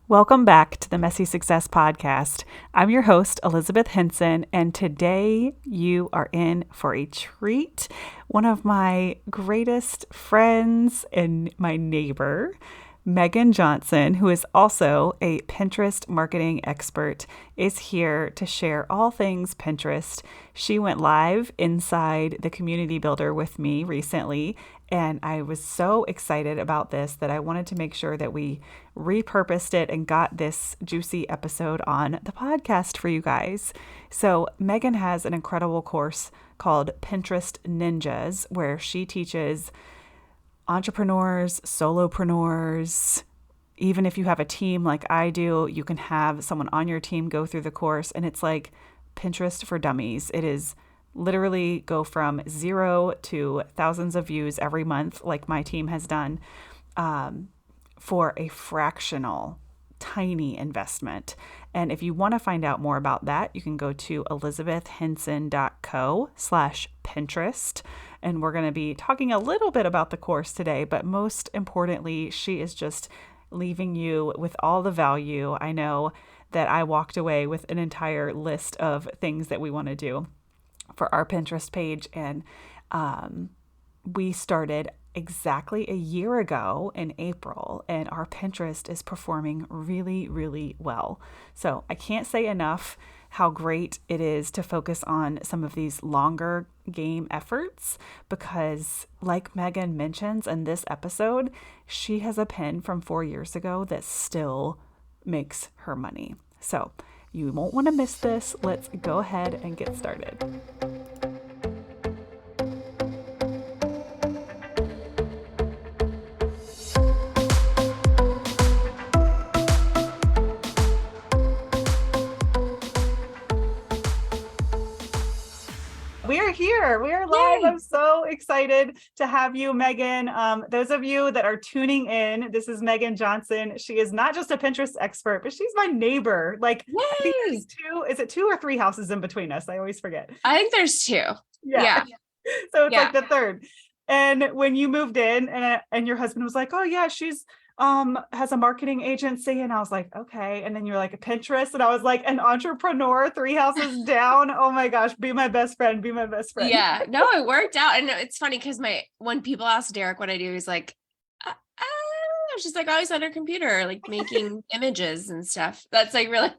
Welcome back to the Messy Success Podcast. I'm your host, Elizabeth Henson, and today you are in for a treat. One of my greatest friends and my neighbor, Megan Johnson, who is also a Pinterest marketing expert, is here to share all things Pinterest. She went live inside the community builder with me recently, and I was so excited about this that I wanted to make sure that we repurposed it and got this juicy episode on the podcast for you guys. So, Megan has an incredible course called Pinterest Ninjas, where she teaches entrepreneurs, solopreneurs. Even if you have a team like I do, you can have someone on your team go through the course, and it's like Pinterest for dummies. It is literally go from 0 to thousands of views every month, like my team has done, for a fractional, tiny investment. And if you want to find out more about that, you can go to elizabethhenson.co/Pinterest. And we're going to be talking a little bit about the course today, but most importantly, she is just leaving you with all the value. I know that I walked away with an entire list of things that we want to do for our Pinterest page. And we started exactly a year ago in April, and our Pinterest is performing really, really well. So I can't say enough how great it is to focus on some of these longer game efforts because, like Megan mentions in this episode, she has a pin from 4 years ago that still makes her money. So you won't want to miss this. Let's go ahead and get started. We are here. We are live. Yay. I'm so excited to have you, Megan. Those of you that are tuning in, this is Megan Johnson. She is not just a Pinterest expert, but she's my neighbor. Like, I think Yay. there's is it 2 or 3 houses in between us? I always forget. I think there's two. Yeah. So it's Yeah. like the third. And when you moved in and your husband was like, oh yeah, she's has a marketing agency. And I was like, okay. And then you're like a Pinterest. And I was like, an entrepreneur 3 houses down. Oh my gosh, be my best friend, be my best friend. Yeah. No, it worked out. And it's funny because when people ask Derek what I do, he's like, she's like always on her computer, like making images and stuff. That's like really,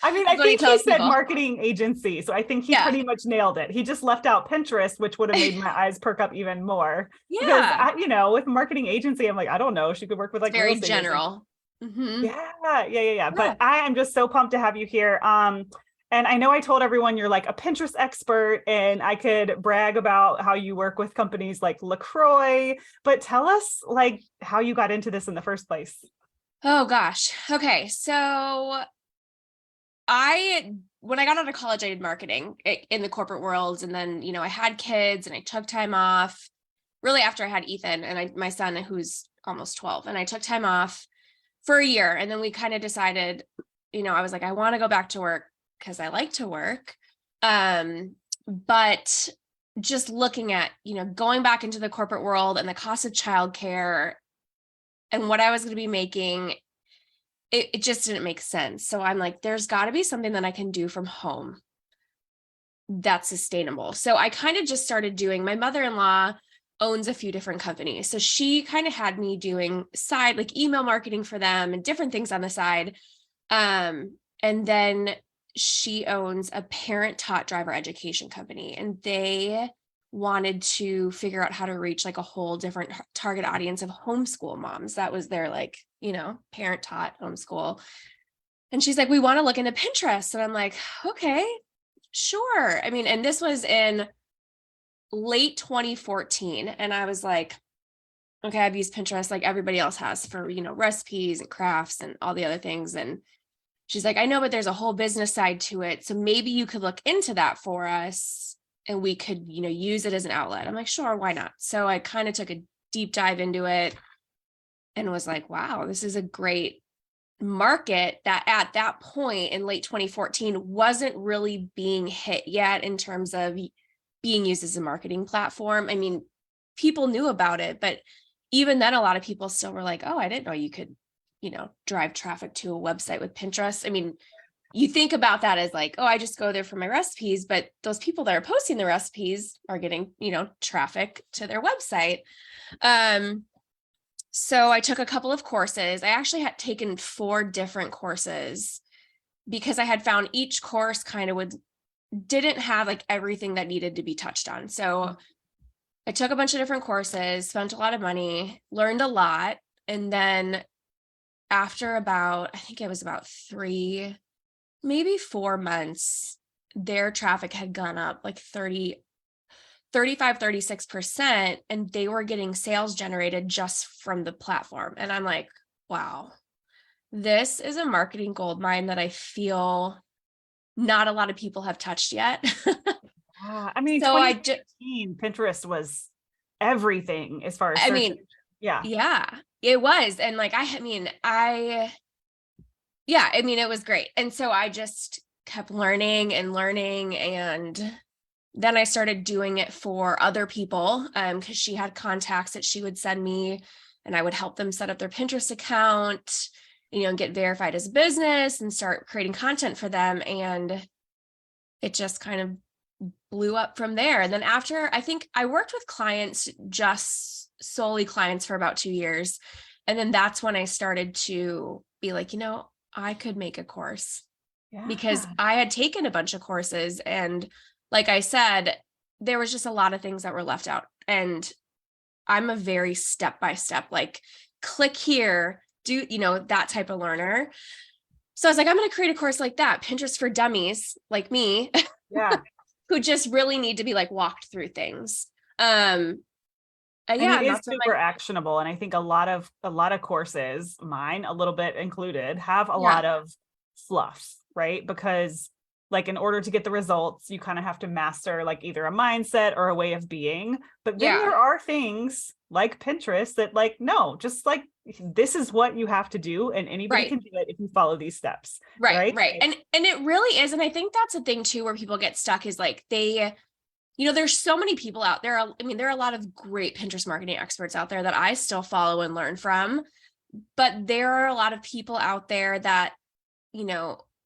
I mean, I that's what he think he tells said people. marketing agency. So I think he Yeah. pretty much nailed it. He just left out Pinterest, which would have made my eyes perk up even more. Because, Yeah. with marketing agency, I'm like, I don't know. She could work with like It's very real estate agents. general. Mhm. Yeah. But I am just so pumped to have you here. And I know I told everyone you're like a Pinterest expert and I could brag about how you work with companies like LaCroix, but tell us like how you got into this in the first place. Oh gosh. Okay. So when I got out of college, I did marketing in the corporate world. And then, I had kids and I took time off really after I had Ethan and my son, who's almost 12, and I took time off for a year. And then we kind of decided, I was like, I want to go back to work because I like to work. But just looking at, going back into the corporate world and the cost of childcare and what I was going to be making, it just didn't make sense. So I'm like, there's got to be something that I can do from home that's sustainable. So I kind of just started doing, my mother-in-law owns a few different companies. So she kind of had me doing side, like email marketing for them and different things on the side. And then she owns a parent-taught driver education company, and they wanted to figure out how to reach like a whole different target audience of homeschool moms. That was their parent taught homeschool. And she's like, we want to look into Pinterest. And I'm like, okay, sure. I mean, and this was in late 2014. And I was like, okay, I've used Pinterest like everybody else has for, recipes and crafts and all the other things. And she's like, I know, but there's a whole business side to it. So maybe you could look into that for us and we could, use it as an outlet. I'm like, sure, why not? So I kind of took a deep dive into it and was like, wow, this is a great market that at that point in late 2014 wasn't really being hit yet in terms of being used as a marketing platform. I mean, people knew about it, but even then, a lot of people still were like, oh, I didn't know you could drive traffic to a website with Pinterest. I mean, you think about that as like, oh, I just go there for my recipes, but those people that are posting the recipes are getting, traffic to their website. So I took a couple of courses. I actually had taken 4 different courses because I had found each course kind of didn't have like everything that needed to be touched on. So I took a bunch of different courses, spent a lot of money, learned a lot. And then after I think it was about 3, maybe 4 months, their traffic had gone up like 36%, and they were getting sales generated just from the platform. And I'm like, wow, this is a marketing goldmine that I feel not a lot of people have touched yet. I mean, so 2015, Pinterest was everything as far as search. Yeah, it was. And like, it was great. And so I just kept learning. And then I started doing it for other people because she had contacts that she would send me, and I would help them set up their Pinterest account, get verified as a business and start creating content for them. And it just kind of blew up from there. And then after, I think I worked with clients, just solely clients, for about 2 years. And then that's when I started to be like, I could make a course because I had taken a bunch of courses. And like I said, there was just a lot of things that were left out. And I'm a very step-by-step, like click here, do, that type of learner. So I was like, I'm going to create a course like that, Pinterest for dummies like me, who just really need to be like walked through things. And it is super actionable. And I think a lot of courses, mine a little bit included, have a lot of fluff, right? Because like in order to get the results, you kind of have to master like either a mindset or a way of being. But then there are things like Pinterest that like, no, just like this is what you have to do, and anybody can do it if you follow these steps. Right. And it really is. And I think that's the thing too, where people get stuck is like there's so many people out there. I mean, there are a lot of great Pinterest marketing experts out there that I still follow and learn from, but there are a lot of people out there that,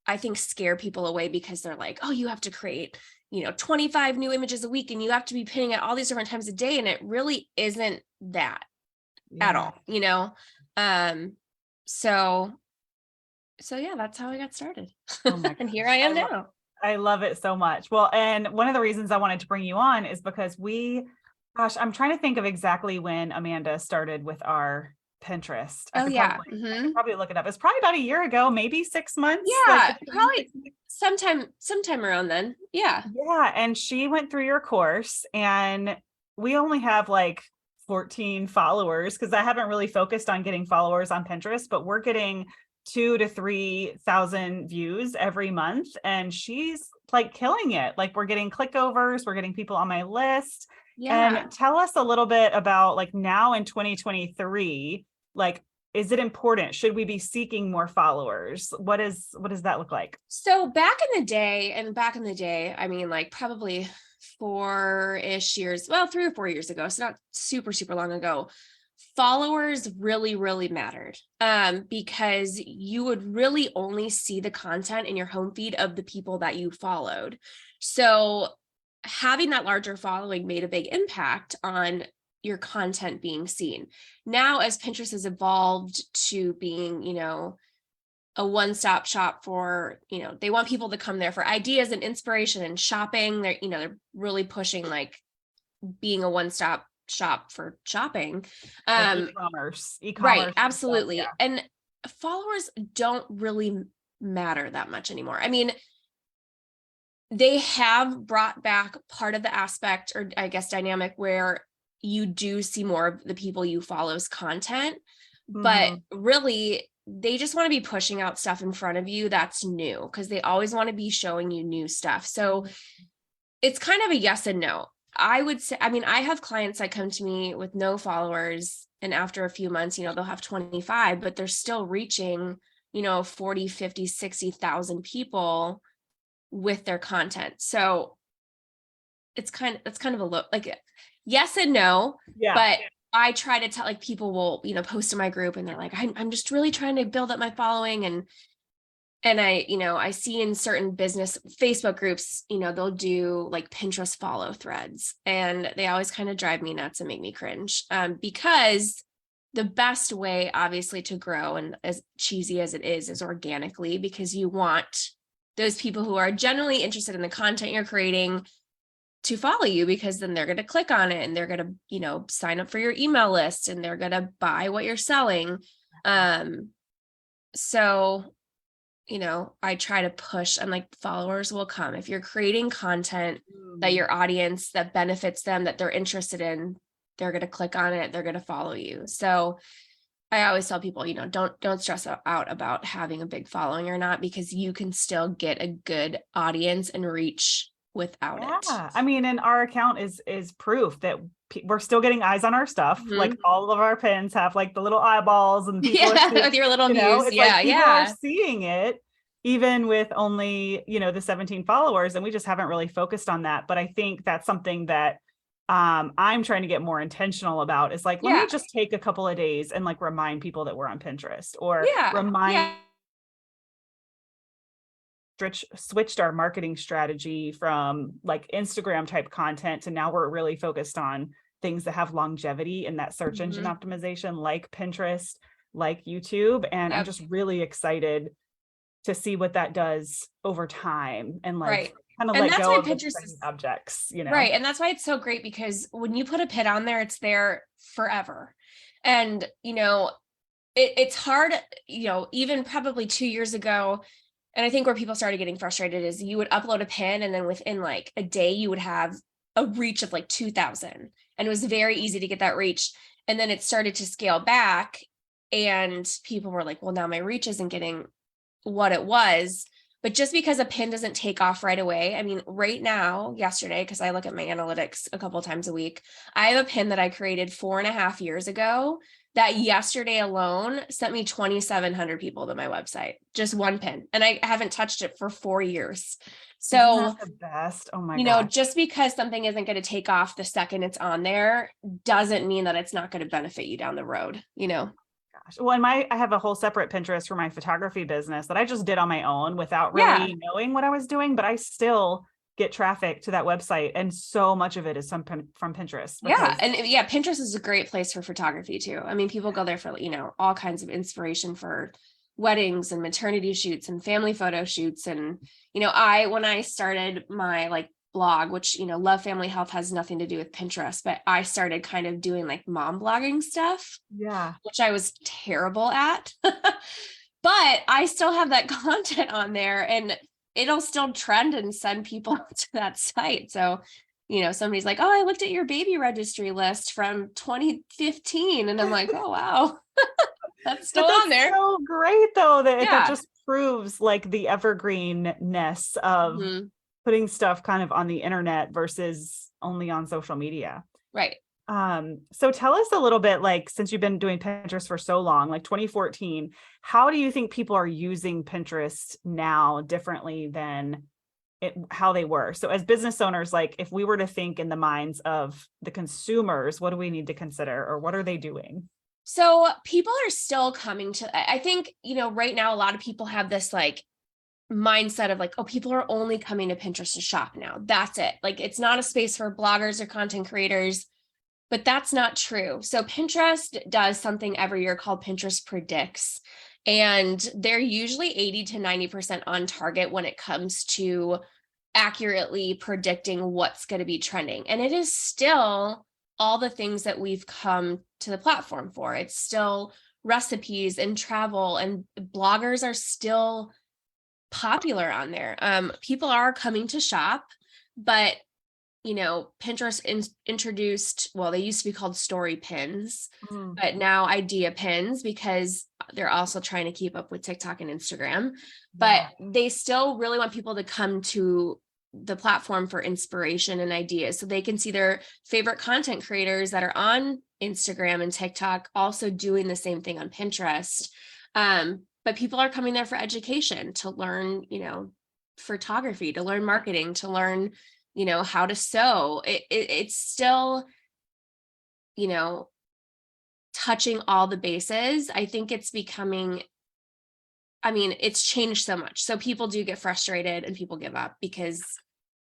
I think scare people away because they're like, oh, you have to create, 25 new images a week and you have to be pinning at all these different times a day. And it really isn't that at all, So yeah, that's how I got started. And here I am now. I love it so much. Well, and one of the reasons I wanted to bring you on is because I'm trying to think of exactly when Amanda started with our Pinterest. I could probably look it up. It's probably about a year ago, maybe 6 months. Yeah, probably sometime around then. Yeah. And she went through your course, and we only have like 14 followers because I haven't really focused on getting followers on Pinterest, but we're getting 2,000 to 3,000 views every month, and she's like killing it. Like we're getting clickovers, we're getting people on my list. And tell us a little bit about like now in 2023, like, is it important? Should we be seeking more followers? What does that look like? So back in the day, I mean, like probably 4-ish years, 3 or 4 years ago, so not super, super long ago, followers really, really mattered because you would really only see the content in your home feed of the people that you followed. So having that larger following made a big impact on your content being seen. Now, as Pinterest has evolved to being, a one-stop shop for, they want people to come there for ideas and inspiration and shopping. They're really pushing like being a one-stop shop for shopping. Like e-commerce. Right. Absolutely. Stuff, yeah. And followers don't really matter that much anymore. I mean, they have brought back part of the aspect, or I guess dynamic, where you do see more of the people you follow's content, but really they just want to be pushing out stuff in front of you that's new because they always want to be showing you new stuff. So it's kind of a yes and no. I would say, I mean, I have clients that come to me with no followers, and after a few months, they'll have 25, but they're still reaching, 40, 50, 60,000 people with their content. So it's kind of a look like yes and no, but I try to tell, like, people will, post in my group and they're like, I'm just really trying to build up my following. And I see in certain business Facebook groups, they'll do like Pinterest follow threads, and they always kind of drive me nuts and make me cringe. Because the best way, obviously, to grow, and as cheesy as it is organically, because you want those people who are generally interested in the content you're creating to follow you, because then they're going to click on it and they're going to, sign up for your email list and they're going to buy what you're selling. So I try to push, and like, followers will come. If you're creating content that your audience, that benefits them, that they're interested in, they're going to click on it, they're going to follow you. So I always tell people, don't stress out about having a big following or not, because you can still get a good audience and reach without it. I mean, and our account is proof that we're still getting eyes on our stuff. Mm-hmm. Like, all of our pins have like the little eyeballs, and people are seeing, with your little views. it's like people are seeing it, even with only, the 17 followers, and we just haven't really focused on that. But I think that's something that I'm trying to get more intentional about, is like, let me just take a couple of days and like remind people that we're on Pinterest, or switched our marketing strategy from like Instagram type content to now we're really focused on things that have longevity in that search engine optimization, like Pinterest, like YouTube. And I'm just really excited to see what that does over time, and like kind of let go of Pinterest objects, Right. And that's why it's so great, because when you put a pin on there, it's there forever. And, it's hard, even probably 2 years ago. And I think where people started getting frustrated is you would upload a pin, and then within like a day, you would have a reach of like 2,000. And it was very easy to get that reach. And then it started to scale back, and people were like, well, now my reach isn't getting what it was. But just because a pin doesn't take off right away, I mean, right now, yesterday, because I look at my analytics a couple of times a week, I have a pin that I created 4.5 years ago that yesterday alone sent me 2,700 people to my website, just one pin. And I haven't touched it for 4 years. So isn't that the best? Oh my gosh. Just because something isn't going to take off the second it's on there doesn't mean that it's not going to benefit you down the road, Gosh. Well, I have a whole separate Pinterest for my photography business that I just did on my own without really knowing what I was doing, but I still get traffic to that website, and so much of it is from Pinterest. Pinterest is a great place for photography too. I mean, people go there for, all kinds of inspiration for weddings and maternity shoots and family photo shoots. And, when I started my like blog, which, Love Family Health has nothing to do with Pinterest, but I started kind of doing like mom blogging stuff, which I was terrible at, but I still have that content on there, and it'll still trend and send people to that site. So, somebody's like, oh, I looked at your baby registry list from 2015. And I'm like, oh, wow, that's still on there. So great though, that just proves like the evergreenness of putting stuff kind of on the internet versus only on social media. Right. So tell us a little bit, like, since you've been doing Pinterest for so long, like 2014, how do you think people are using Pinterest now differently than how they were? So as business owners, like if we were to think in the minds of the consumers, what do we need to consider, or what are they doing? So people are still coming to, I think, right now, a lot of people have this like mindset of like, oh, people are only coming to Pinterest to shop now. That's it. Like, it's not a space for bloggers or content creators, but that's not true. So Pinterest does something every year called Pinterest Predicts, and they're usually 80 to 90% on target when it comes to accurately predicting what's going to be trending. And it is still all the things that we've come to the platform for. It's still recipes and travel, and bloggers are still popular on there. People are coming to shop, but Pinterest introduced, well, they used to be called story pins, but now idea pins, because they're also trying to keep up with TikTok and Instagram, but they still really want people to come to the platform for inspiration and ideas, so they can see their favorite content creators that are on Instagram and TikTok also doing the same thing on Pinterest. But people are coming there for education, to learn, photography, to learn marketing, to learn, how to sew. It's still, touching all the bases. I think it's becoming, I mean, it's changed so much. So people do get frustrated and people give up because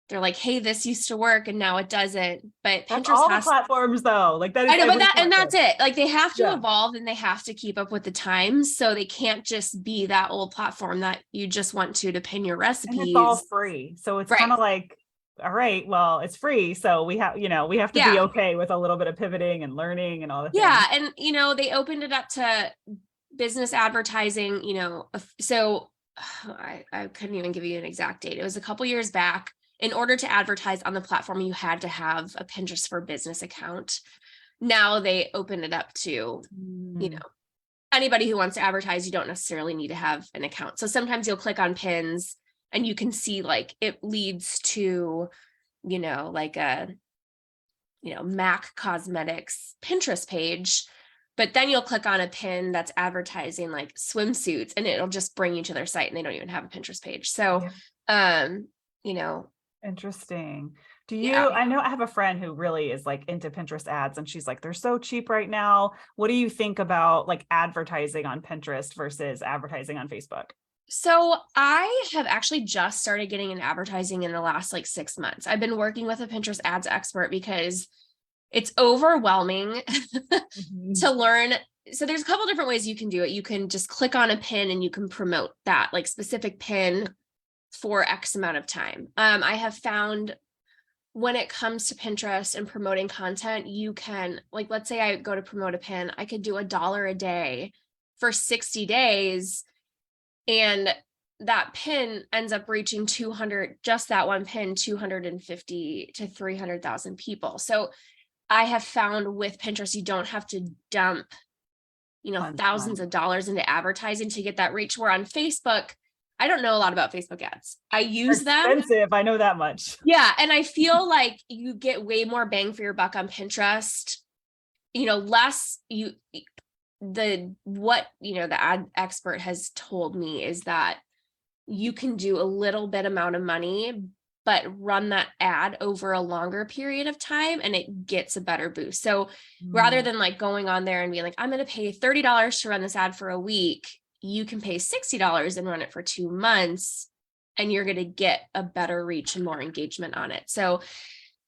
they're like, hey, this used to work and now it doesn't. But That's Pinterest all the has, platforms though. Like that is I know, but every that, and that's platform. it. Like they have to Yeah. evolve and they have to keep up with the times. So they can't just be that old platform that you just want to pin your And it's all recipes. free. So it's kind Right. of like, all right, well, it's free. So we have, we have to be Yeah. okay with a little bit of pivoting and learning and all the Yeah. things. And, they opened it up to business advertising, so I couldn't even give you an exact date. It was a couple years back. In order to advertise on the platform, you had to have a Pinterest for Business account. Now they open it up to, anybody who wants to advertise. You don't necessarily need to have an account. So sometimes you'll click on pins and you can see like it leads to, like a, MAC Cosmetics Pinterest page. But then you'll click on a pin that's advertising like swimsuits and it'll just bring you to their site and they don't even have a Pinterest page. So, Interesting. Yeah. I know I have a friend who really is like into Pinterest ads and she's like, they're so cheap right now. What do you think about like advertising on Pinterest versus advertising on Facebook? So I have actually just started getting in advertising in the last like 6 months. I've been working with a Pinterest ads expert because it's overwhelming to learn. So there's a couple different ways you can do it. You can just click on a pin and you can promote that like specific pin for X amount of time. I have found when it comes to Pinterest and promoting content, you can, like, let's say I go to promote a pin, I could do $1 a day for 60 days. And that pin ends up reaching 200, just that one pin, 250 to 300,000 people. So I have found with Pinterest, you don't have to dump, thousands of dollars into advertising to get that reach. Where on Facebook, I don't know a lot about Facebook ads. I use them. Expensive, I know that much. Yeah. And I feel like you get way more bang for your buck on Pinterest. Less the ad expert has told me is that you can do a little bit amount of money, but run that ad over a longer period of time and it gets a better boost. So rather than like going on there and being like, I'm going to pay $30 to run this ad for a week, you can pay $60 and run it for 2 months and you're going to get a better reach and more engagement on it. So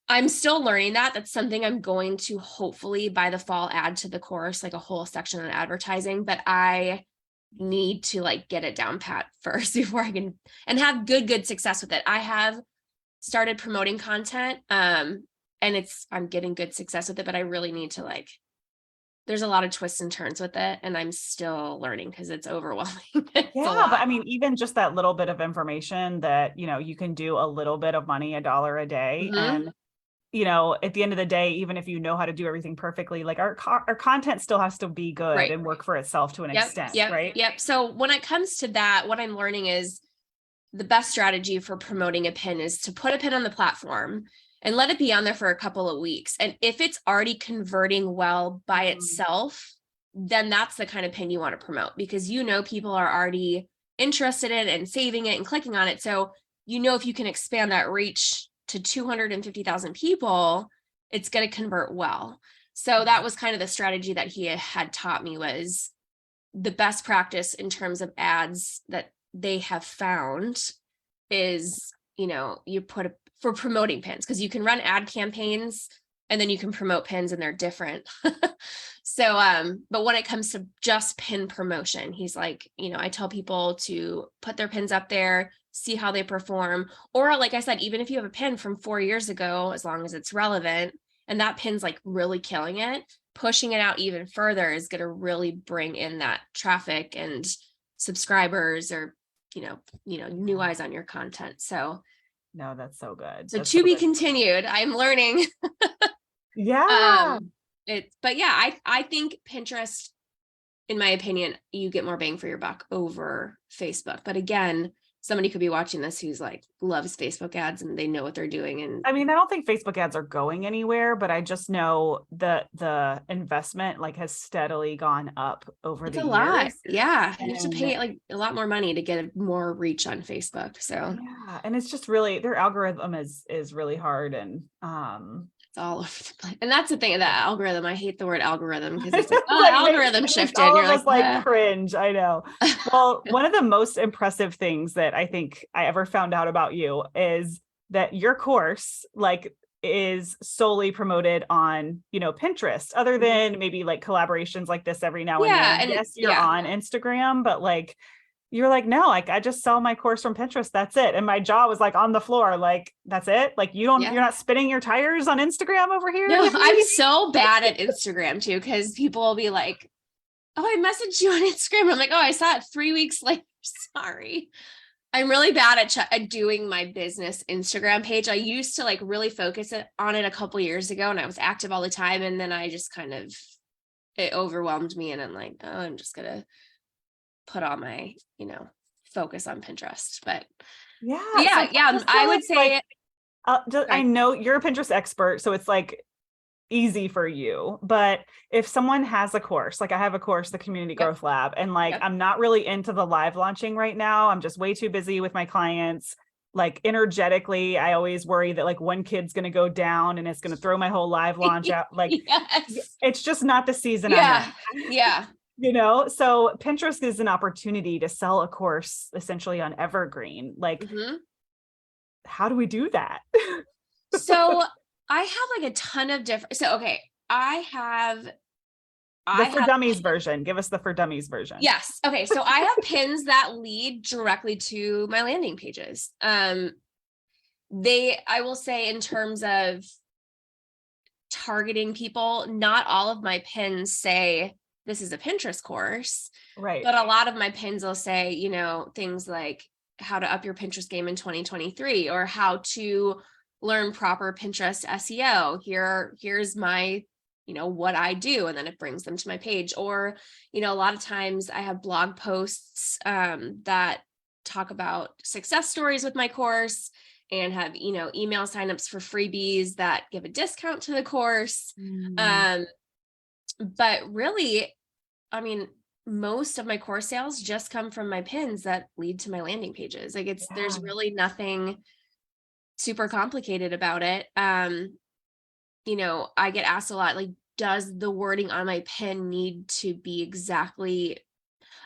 I'm still learning that. That's something I'm going to hopefully by the fall add to the course, like a whole section on advertising, but I need to like get it down pat first before I can and have good success with it. I have started promoting content and I'm getting good success with it, but I really need to there's a lot of twists and turns with it and I'm still learning because it's overwhelming. It's but I mean, even just that little bit of information that, you can do a little bit of money, $1 a day. And, at the end of the day, even if you know how to do everything perfectly, like our content still has to be good and work for itself to an extent, right? Yep. So when it comes to that, what I'm learning is the best strategy for promoting a pin is to put a pin on the platform and let it be on there for a couple of weeks. And if it's already converting well by itself, then that's the kind of pin you want to promote because people are already interested in it and saving it and clicking on it. So, if you can expand that reach to 250,000 people, it's going to convert well. So that was kind of the strategy that he had taught me was the best practice in terms of ads that they have found is, you put for promoting pins because you can run ad campaigns and then you can promote pins and they're different. So, but when it comes to just pin promotion, he's like, I tell people to put their pins up there, see how they perform. Or like I said, even if you have a pin from 4 years ago, as long as it's relevant and that pin's like really killing it, pushing it out even further is going to really bring in that traffic and subscribers or, new eyes on your content. So no, that's so good. So that's to be continued. I'm learning. Yeah. I think Pinterest, in my opinion, you get more bang for your buck over Facebook. But again, somebody could be watching this who's like, loves Facebook ads and they know what they're doing. And I mean, I don't think Facebook ads are going anywhere, but I just know the investment like has steadily gone up over it's the a lot. years. Yeah. You have to And pay like a lot more money to get more reach on Facebook. So yeah, and it's just really their algorithm is really hard and it's all over the place. And that's the thing, that algorithm. I hate the word algorithm because it's like, like algorithm makes shifted. all You're of us like like, cringe. I know. Well, one of the most impressive things that I think I ever found out about you is that your course like is solely promoted on, Pinterest, other than maybe like collaborations like this every now and yeah. then. And Yes, you're on Instagram, but like you're like, no, like I just sell my course from Pinterest. That's it. And my jaw was like on the floor. Like, that's it. Like you're not spinning your tires on Instagram over here. No, I'm so bad at Instagram too, because people will be like, oh, I messaged you on Instagram. I'm like, oh, I saw it 3 weeks later. Sorry. I'm really bad at doing my business Instagram page. I used to like really focus on it a couple years ago and I was active all the time. And then I just it overwhelmed me. And I'm like, oh, I'm just going to put all my, focus on Pinterest. But yeah. I would say I know you're a Pinterest expert, so it's like easy for you. But if someone has a course, like I have a course, the Community Growth Lab, and like I'm not really into the live launching right now. I'm just way too busy with my clients. Like energetically, I always worry that like one kid's going to go down and it's going to throw my whole live launch out. Like it's just not the season. Yeah. So Pinterest is an opportunity to sell a course essentially on Evergreen. Like, how do we do that? So I have like a ton of different, I have For Dummies version. Give us the For Dummies version. Yes. Okay. So I have pins that lead directly to my landing pages. I will say in terms of targeting people, not all of my pins say this is a Pinterest course, right? But a lot of my pins will say, things like how to up your Pinterest game in 2023 or how to learn proper Pinterest SEO. Here's my, what I do. And then it brings them to my page. Or, a lot of times I have blog posts that talk about success stories with my course and have, email signups for freebies that give a discount to the course. But really, I mean, most of my course sales just come from my pins that lead to my landing pages. Like there's really nothing super complicated about it. I get asked a lot, like, does the wording on my pin need to be exactly,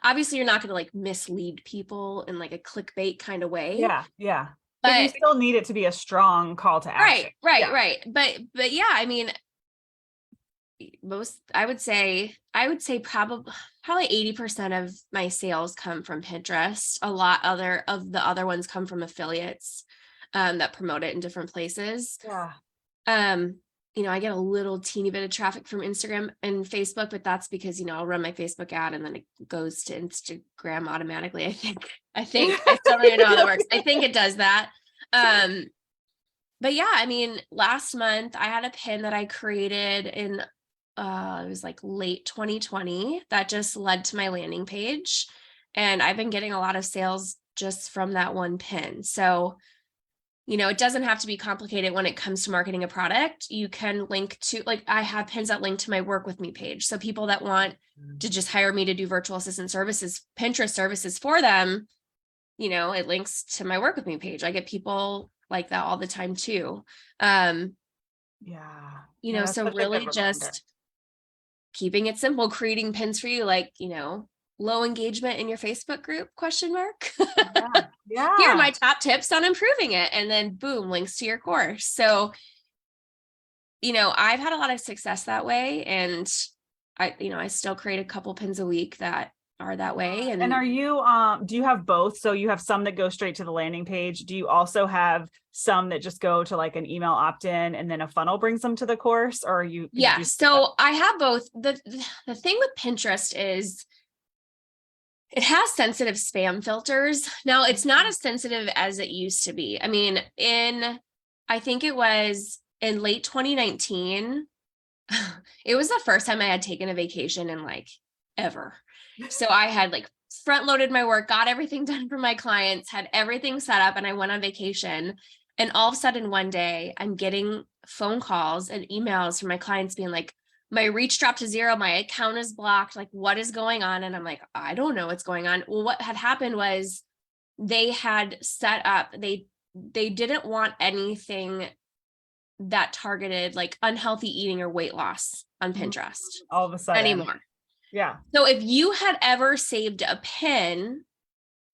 obviously you're not going to like mislead people in like a clickbait kind of way. Yeah. But you still need it to be a strong call to action. Right. But yeah, I mean, I would say probably 80% of my sales come from Pinterest. A lot of the other ones come from affiliates that promote it in different places. I get a little teeny bit of traffic from Instagram and Facebook, but that's because, I'll run my Facebook ad and then it goes to Instagram automatically. I think I still don't even know how that works. I think it does that. But yeah, I mean, last month I had a pin that I created in, it was like late 2020 that just led to my landing page. And I've been getting a lot of sales just from that one pin. So, it doesn't have to be complicated when it comes to marketing a product. You can link to, like, I have pins that link to my Work With Me page. So people that want to just hire me to do virtual assistant services, Pinterest services for them, it links to my Work With Me page. I get people like that all the time too. So really just keeping it simple, creating pins for you, like, low engagement in your Facebook group, ? Here are my top tips on improving it. And then boom, links to your course. So, I've had a lot of success that way. And I still create a couple pins a week that are that way. And are you, do you have both? So you have some that go straight to the landing page. Do you also have some that just go to like an email opt-in and then a funnel brings them to the course? Or are you? Yeah. So I have both. The thing with Pinterest is it has sensitive spam filters. Now it's not as sensitive as it used to be. I mean, I think it was in late 2019, it was the first time I had taken a vacation in like ever. So I had like front loaded my work, got everything done for my clients, had everything set up, and I went on vacation. And all of a sudden one day I'm getting phone calls and emails from my clients being like, my reach dropped to 0. My account is blocked. Like, what is going on? And I'm like, I don't know what's going on. Well, what had happened was they had set up, they didn't want anything that targeted like unhealthy eating or weight loss on Pinterest all of a sudden anymore. Yeah. So if you had ever saved a pin,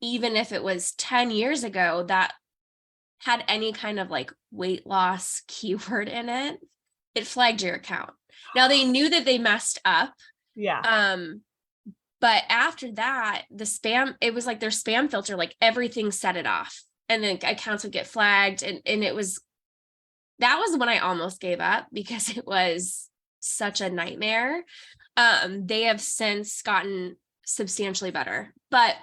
even if it was 10 years ago, that had any kind of like weight loss keyword in it, it flagged your account. Now they knew that they messed up. Yeah. But after that, the spam, it was like their spam filter, like everything set it off, and then accounts would get flagged. And that was when I almost gave up because it was such a nightmare. They have since gotten substantially better, but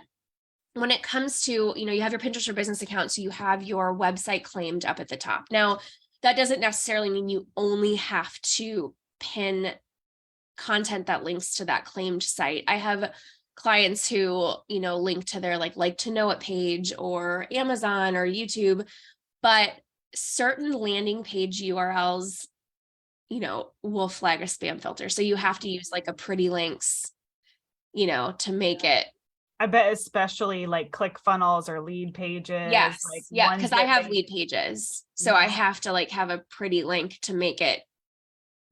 when it comes to, you have your Pinterest for Business account, so you have your website claimed up at the top. Now, that doesn't necessarily mean you only have to pin content that links to that claimed site. I have clients who, link to their like to know it page or Amazon or YouTube, but certain landing page URLs, will flag a spam filter. So you have to use like a pretty links, to make it. I bet especially like ClickFunnels or lead pages. Yes. Like yeah. Because I have lead pages. So I have to like have a pretty link to make it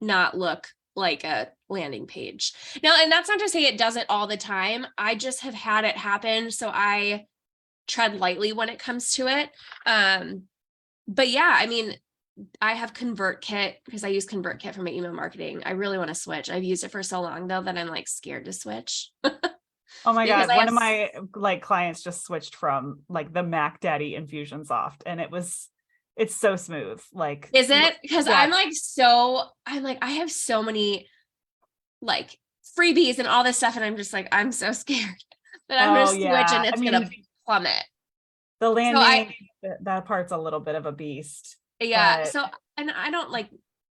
not look like a landing page. Now, and that's not to say it does it all the time. I just have had it happen. So I tread lightly when it comes to it. But yeah, I mean, I have ConvertKit because I use ConvertKit for my email marketing. I really want to switch. I've used it for so long though that I'm like scared to switch. Oh my God. One of my like clients just switched from like the Mac Daddy Infusionsoft, and it's so smooth. Like, is it? Because yeah. I have so many like freebies and all this stuff. And I'm just like, I'm so scared that I'm going to switch and it's going to plummet. The landing, that part's a little bit of a beast. Yeah. But... So, and I don't like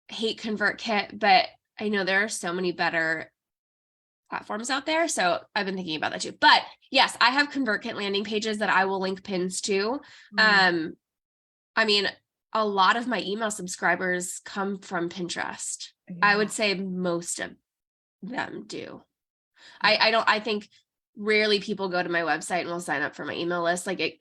hate ConvertKit, but I know there are so many better platforms out there. So I've been thinking about that too. But yes, I have ConvertKit landing pages that I will link pins to. Mm-hmm. I mean, a lot of my email subscribers come from Pinterest. Yeah. I would say most of them do. Mm-hmm. I think rarely people go to my website and will sign up for my email list. Like,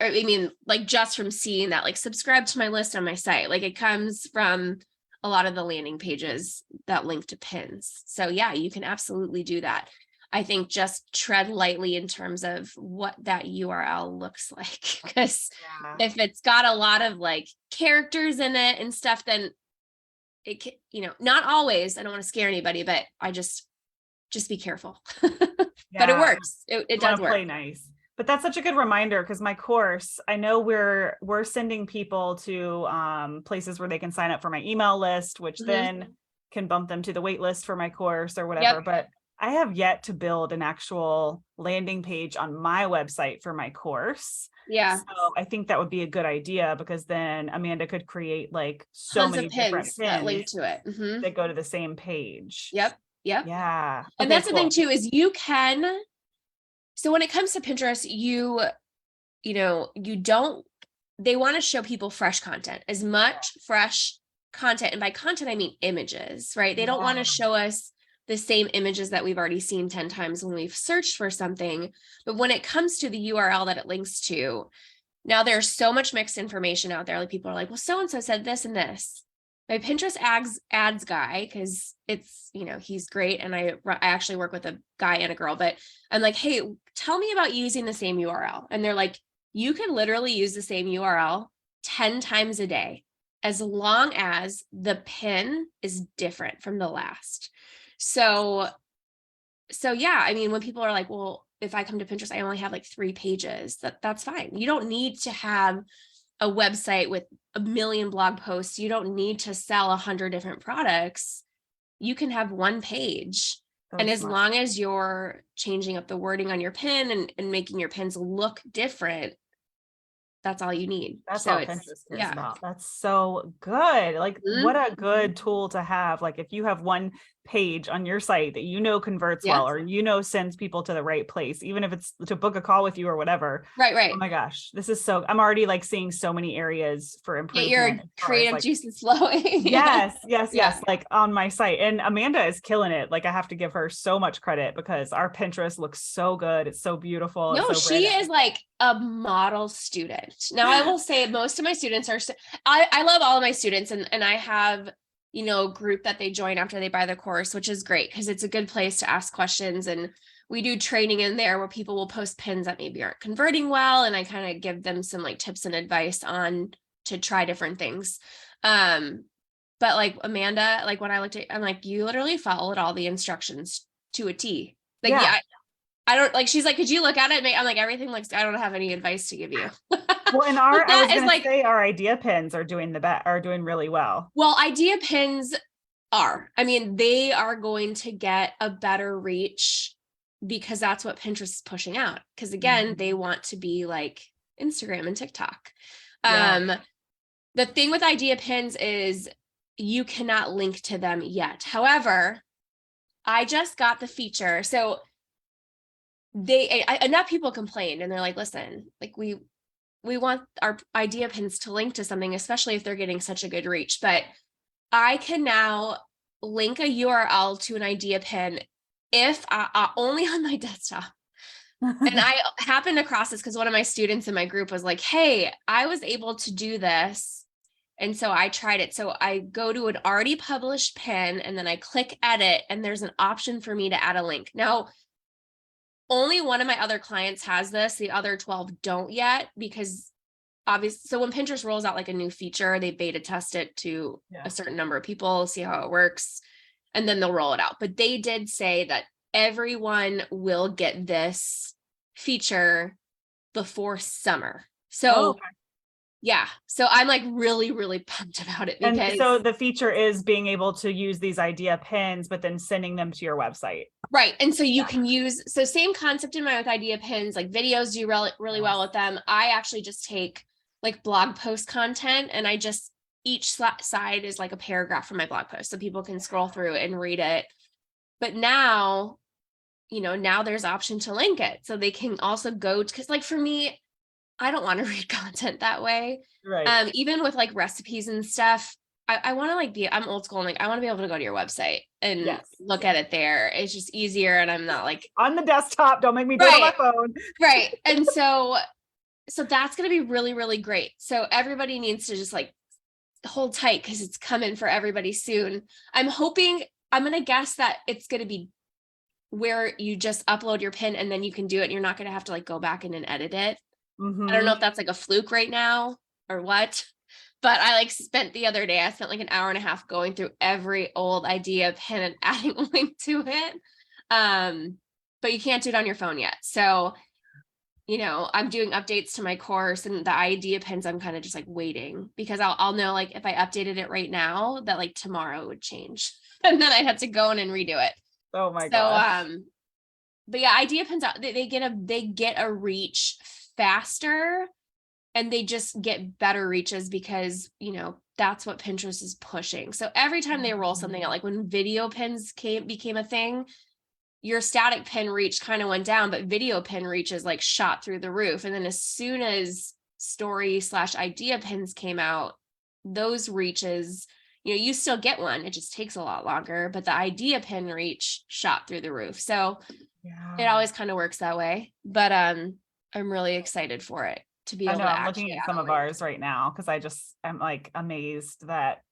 like just from seeing that, like subscribe to my list on my site, like it comes from a lot of the landing pages that link to pins. So yeah, you can absolutely do that. I think just tread lightly in terms of what that URL looks like. Because if it's got a lot of like characters in it and stuff, then it can, not always, I don't want to scare anybody, but I just be careful. But it works. It does work. Play nice. But that's such a good reminder, because my course, I know we're sending people to places where they can sign up for my email list, which mm-hmm. then can bump them to the wait list for my course or whatever. Yep. But I have yet to build an actual landing page on my website for my course. Yeah. So I think that would be a good idea, because then Amanda could create like so tons many of pins different pins that link to it mm-hmm. that go to the same page. Yep. Yeah. And that's the thing too, is you can, so when it comes to Pinterest, they want to show people fresh content, as much fresh content. And by content, I mean images, right? They don't want to show us the same images that we've already seen 10 times when we've searched for something. But when it comes to the URL that it links to, now there's so much mixed information out there. Like people are like, well, so-and-so said this and this. My Pinterest ads guy, because it's, he's great. And I actually work with a guy and a girl, but I'm like, hey, tell me about using the same URL. And they're like, you can literally use the same URL 10 times a day, as long as the pin is different from the last. So yeah, I mean, when people are like, well, if I come to Pinterest, I only have like 3 pages, that's fine. You don't need to have a website with 1 million blog posts. You don't need to sell 100 different products. You can have 1 page. And as long as you're changing up the wording on your pin and making your pins look different, that's all you need. That's all Pinterest cares about. That's so good. Like, mm-hmm. What a good tool to have. Like, if you have one page on your site that you know converts Yeah. well, or you know sends people to the right place, even if it's to book a call with you or whatever. Right. Oh my gosh, this is so, I'm already like seeing so many areas for Get improvement your as far as creative like, juices flowing. yes, yes, Yeah. yes, like on my site. And Amanda is killing it. Like I have to give her so much credit because our Pinterest looks so good. It's so beautiful. It's No, so she branded. is like a model student. Now, I will say most of my students are, I love all of my students, and I have, a group that they join after they buy the course, which is great because it's a good place to ask questions. And we do training in there where people will post pins that maybe aren't converting well. And I kind of give them some like tips and advice on to try different things. But like Amanda, like when I looked at, I'm like, you literally followed all the instructions to a T. Like, Yeah. yeah, I don't like, she's like, could you look at it? I'm like, everything looks, I don't have any advice to give you. Well, and But I was that is gonna like, say our idea pins are doing are doing really well. well, idea pins I mean, they are going to get a better reach because that's what Pinterest is pushing out. Because again, they want to be like Instagram and TikTok. Yeah. The thing with idea pins is you cannot link to them yet. However, I just got the feature. So enough people complained and they're like, listen, like we want our idea pins to link to something, especially if they're getting such a good reach. But I can now link a URL to an idea pin if only on my desktop. And I happened across this because one of my students in my group was like, hey, I was able to do this. And so I tried it. So I go to an already published pin and then I click edit and there's an option for me to add a link. Now, only one of my other clients has this. The other 12 don't yet because obviously, so when Pinterest rolls out like a new feature, they beta test it to a certain number of people, see how it works, and then they'll roll it out. But they did say that everyone will get this feature before summer. So okay. yeah, so I'm like really, really pumped about it because And so the feature is being able to use these idea pins, but then sending them to your website. right. And so you can use, so same concept in mind with idea pins, like videos do really well with them. I actually just take like blog post content and I just, each side is like a paragraph from my blog post so people can scroll through and read it. But now, now there's option to link it. So they can also go, because like for me, I don't want to read content that way. Right. Even with like recipes and stuff, I want to like I'm old school and like I want to be able to go to your website and look at it there. It's just easier and I'm not like on the desktop. Don't make me do it on my phone. Right. And so that's going to be really, really great. So everybody needs to just like hold tight because it's coming for everybody soon. I'm going to guess that it's going to be where you just upload your pin and then you can do it. And you're not going to have to like go back in and edit it. Mm-hmm. I don't know if that's like a fluke right now or what, but I like spent like an hour and a half going through every old idea pin and adding a link to it. But you can't do it on your phone yet. So, I'm doing updates to my course and the idea pins, I'm kind of just like waiting because I'll know like if I updated it right now that like tomorrow it would change and then I'd have to go in and redo it. Oh my gosh. But yeah, idea pins out, they get a reach faster and they just get better reaches because that's what Pinterest is pushing. So every time they roll something out, like when video pins became a thing, your static pin reach kind of went down, but video pin reaches like shot through the roof. And then as soon as story/idea pins came out, those reaches, you still get one, it just takes a lot longer, but the idea pin reach shot through the roof. So it always kind of works that way, but I'm really excited for it to be able to I'm looking at some of ours right now because I'm like amazed that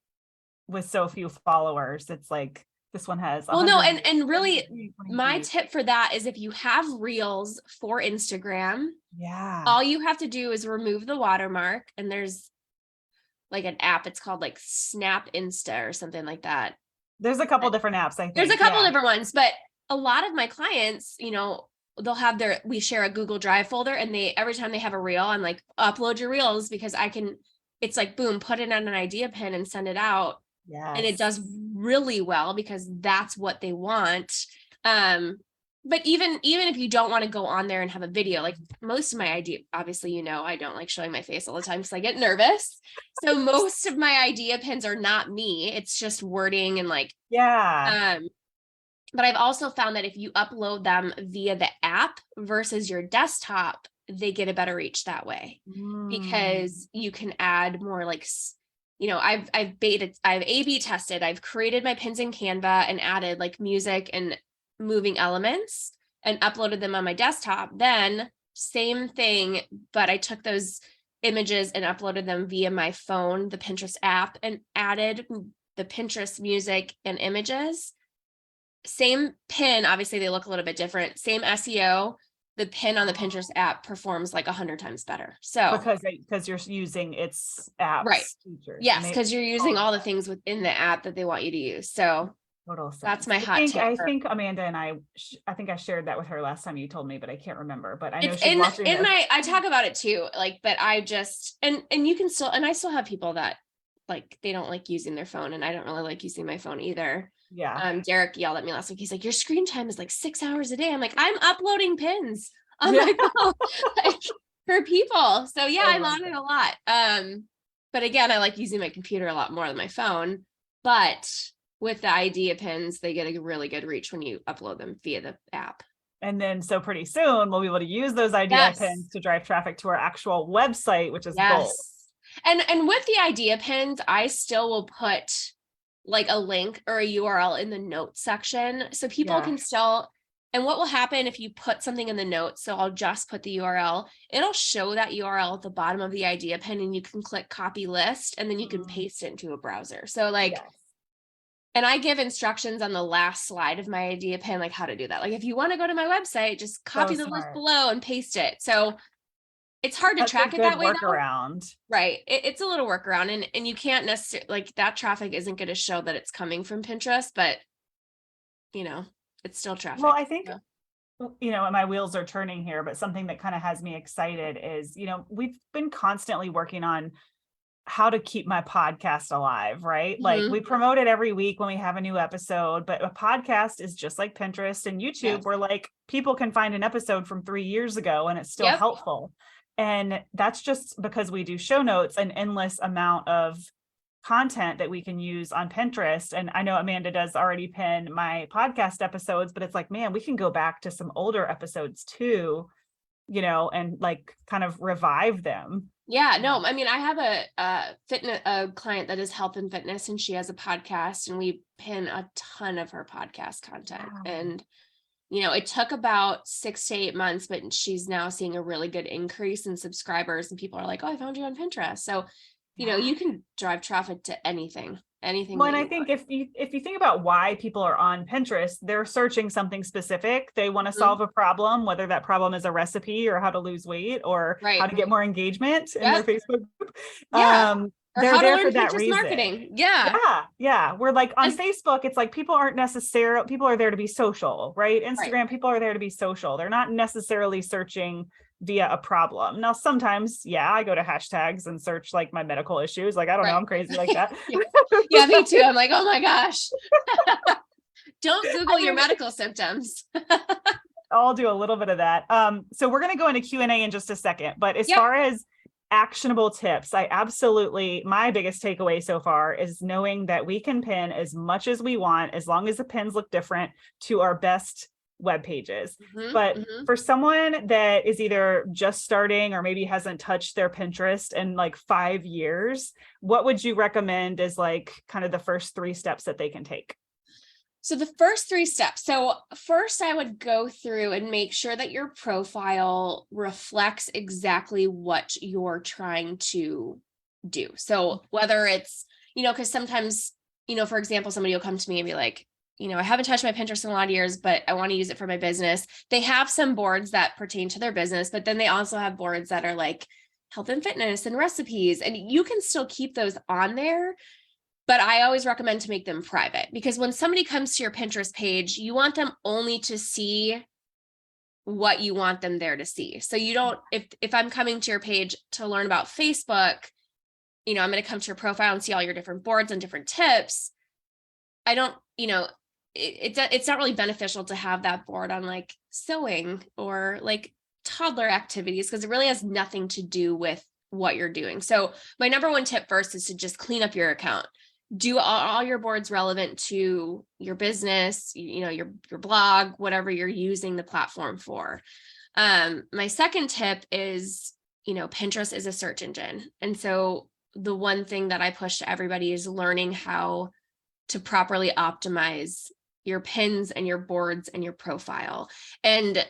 with so few followers, it's like this one has. Well, no, and really my tip for that is if you have reels for Instagram, all you have to do is remove the watermark and there's like an app, it's called like Snap Insta or something like that. There's a couple different apps, I think. There's a couple different ones, but a lot of my clients, they'll have we share a Google Drive folder and every time they have a reel, I'm like, upload your reels because it's like, boom, put it on an idea pin and send it out. Yes. And it does really well because that's what they want. But even if you don't want to go on there and have a video, like most of my idea, obviously, I don't like showing my face all the time because I get nervous. So most of my idea pins are not me. It's just wording and like, But I've also found that if you upload them via the app versus your desktop, they get a better reach that way because you can add more like, I've A/B tested, I've created my pins in Canva and added like music and moving elements and uploaded them on my desktop. Then same thing, but I took those images and uploaded them via my phone, the Pinterest app, and added the Pinterest music and images. Same pin, obviously they look a little bit different. Same SEO, the pin on the Pinterest app performs like 100 times better. So because you're using its app's right. features. Yes, because you're using all the things within the app that they want you to use. So total sense. That's my hot tip. I think Amanda and I think I shared that with her last time you told me, but I can't remember. But I know it's she's watching in my, I talk about it too. Like, but I just, and you can still, and I still have people that like, they don't like using their phone, and I don't really like using my phone either. Yeah. Derek yelled at me last week. He's like, your screen time is like 6 hours a day. I'm like, I'm uploading pins on my phone like, for people. So yeah, I'm on it a lot. But again, I like using my computer a lot more than my phone. But with the idea pins, they get a really good reach when you upload them via the app. And then so pretty soon we'll be able to use those idea pins to drive traffic to our actual website, which is gold. And with the idea pins, I still will put like a link or a URL in the notes section so people can still, and what will happen if you put something in the notes, so I'll just put the URL, it'll show that URL at the bottom of the idea pin, and you can click copy list, and then you can paste it into a browser. So like, and I give instructions on the last slide of my idea pin, like how to do that. Like if you want to go to my website, just copy the list below and paste it. So it's hard to track it that way. Workaround. Right. It's a little workaround, and you can't necessarily, like, that traffic isn't going to show that it's coming from Pinterest, but it's still traffic. Well, I think, my wheels are turning here, but something that kind of has me excited is, we've been constantly working on how to keep my podcast alive, right? Like we promote it every week when we have a new episode, but a podcast is just like Pinterest and YouTube, where like people can find an episode from 3 years ago and it's still helpful. And that's just because we do show notes, an endless amount of content that we can use on Pinterest. And I know Amanda does already pin my podcast episodes, but it's like, man, we can go back to some older episodes too, and like kind of revive them. Yeah, no, I mean, I have a client that is health and fitness, and she has a podcast, and we pin a ton of her podcast content. Wow. And it took about 6 to 8 months, but she's now seeing a really good increase in subscribers, and people are like, oh, I found you on Pinterest. So, you can drive traffic to anything. Well, and I think if you think about why people are on Pinterest, they're searching something specific. They want to solve a problem, whether that problem is a recipe or how to lose weight or how to get more engagement in their Facebook group. They're there for that reason. Marketing. Yeah. We're like on Facebook, it's like people are there to be social, right? Instagram, people are there to be social. They're not necessarily searching via a problem. Now, sometimes, I go to hashtags and search like my medical issues. Like, I don't know, I'm crazy like that. Yeah, me too. I'm like, oh my gosh. Don't Google your medical symptoms. I'll do a little bit of that. So we're going to go into Q&A in just a second, but as far as actionable tips, my biggest takeaway so far is knowing that we can pin as much as we want, as long as the pins look different, to our best web pages. But for someone that is either just starting or maybe hasn't touched their Pinterest in like 5 years, what would you recommend as like kind of the first 3 steps that they can take? So the first 3 steps. So first, I would go through and make sure that your profile reflects exactly what you're trying to do. So whether it's, because sometimes, for example, somebody will come to me and be like, I haven't touched my Pinterest in a lot of years, but I want to use it for my business. They have some boards that pertain to their business, but then they also have boards that are like health and fitness and recipes, and you can still keep those on there. But I always recommend to make them private, because when somebody comes to your Pinterest page, you want them only to see what you want them there to see. So you don't, if I'm coming to your page to learn about Facebook, I'm going to come to your profile and see all your different boards and different tips. I don't, it's not really beneficial to have that board on like sewing or like toddler activities, because it really has nothing to do with what you're doing. So my number 1 tip first is to just clean up your account. do all your boards relevant to your business, your blog, whatever you're using the platform for. My second tip is, Pinterest is a search engine. And so the one thing that I push to everybody is learning how to properly optimize your pins and your boards and your profile. And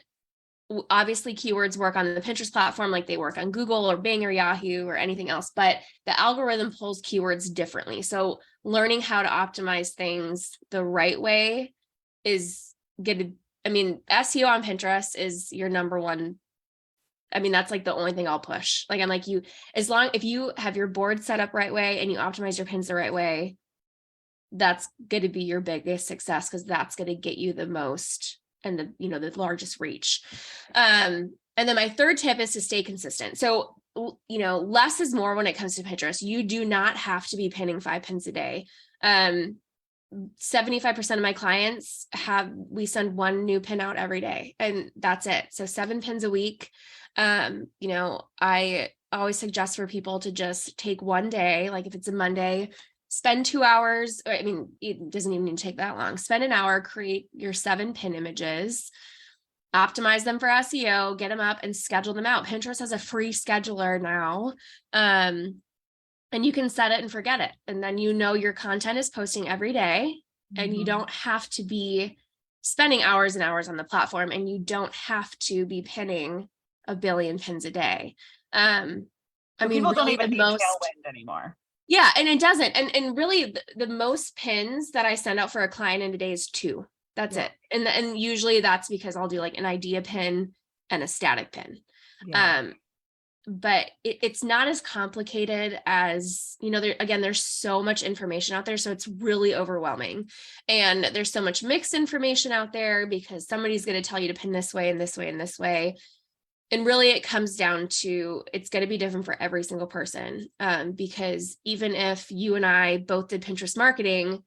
obviously keywords work on the Pinterest platform like they work on Google or Bing or Yahoo or anything else, but the algorithm pulls keywords differently. So learning how to optimize things the right way is good. SEO on Pinterest is your number one. That's like the only thing I'll push. Like, I'm like, if you have your board set up right way and you optimize your pins the right way, that's going to be your biggest success, because that's going to get you the most and the largest reach. And then my third tip is to stay consistent. So, less is more when it comes to Pinterest. You do not have to be pinning 5 pins a day. 75% of my clients we send 1 new pin out every day, and that's it. So 7 pins a week. I always suggest for people to just take one day, like if it's a Monday, spend 2 hours. It doesn't even need to take that long. Spend an hour, create your 7 pin images, optimize them for SEO, get them up and schedule them out. Pinterest has a free scheduler now. And you can set it and forget it. And then your content is posting every day, and you don't have to be spending hours and hours on the platform, and you don't have to be pinning 1 billion pins a day. People don't even need tailwind anymore. Yeah, and it doesn't. And really the most pins that I send out for a client in a day is 2. That's it. And usually that's because I'll do like an idea pin and a static pin. Yeah. But it's not as complicated as, there's so much information out there. So it's really overwhelming. And there's so much mixed information out there because somebody's going to tell you to pin this way and this way and this way. And really it comes down to, it's going to be different for every single person. Because even if you and I both did Pinterest marketing,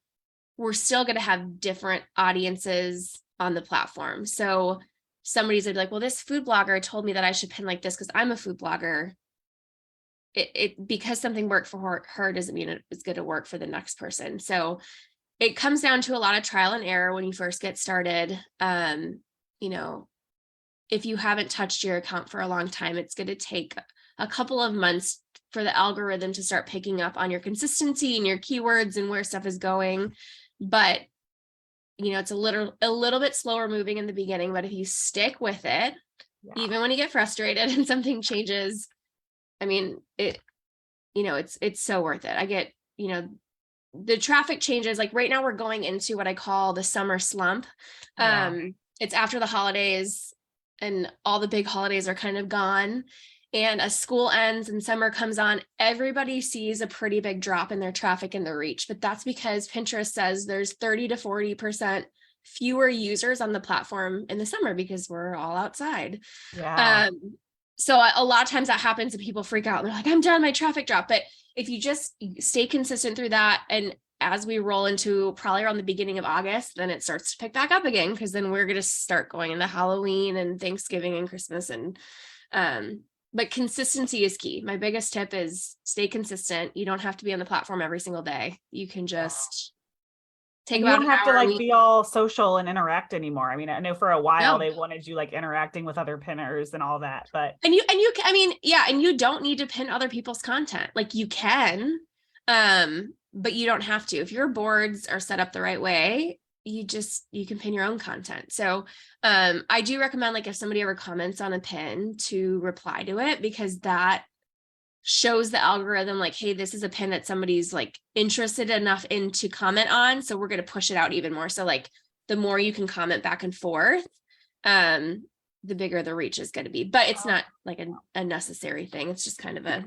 we're still going to have different audiences on the platform. So somebody's gonna be like, well, this food blogger told me that I should pin like this because I'm a food blogger. Because something worked for her doesn't mean it's going to work for the next person. So it comes down to a lot of trial and error when you first get started. If you haven't touched your account for a long time, it's going to take a couple of months for the algorithm to start picking up on your consistency and your keywords and where stuff is going. But it's a little bit slower moving in the beginning, but if you stick with it, even when you get frustrated and something changes, it's so worth it. I get, the traffic changes. Like right now we're going into what I call the summer slump. It's after the holidays and all the big holidays are kind of gone, and as school ends and summer comes on, everybody sees a pretty big drop in their traffic and their reach. But that's because Pinterest says there's 30 to 40% fewer users on the platform in the summer because we're all outside. Yeah. So a lot of times that happens and people freak out and they're like, I'm done, my traffic dropped. But if you just stay consistent through that, and as we roll into probably around the beginning of August, then it starts to pick back up again, because then we're going to start going into Halloween and Thanksgiving and Christmas. And but consistency is key. My biggest tip is stay consistent. You don't have to be on the platform every single day. You can just take about an hour. You don't have to be all social and interact anymore. I know for a while they wanted you interacting with other pinners and all that, but and you don't need to pin other people's content. Like you can, but you don't have to. If your boards are set up the right way, you can pin your own content. So I do recommend, if somebody ever comments on a pin, to reply to it, because that shows the algorithm hey, this is a pin that somebody's interested enough in to comment on. So we're going to push it out even more. So the more you can comment back and forth, the bigger the reach is going to be. But it's not a necessary thing. It's just kind of a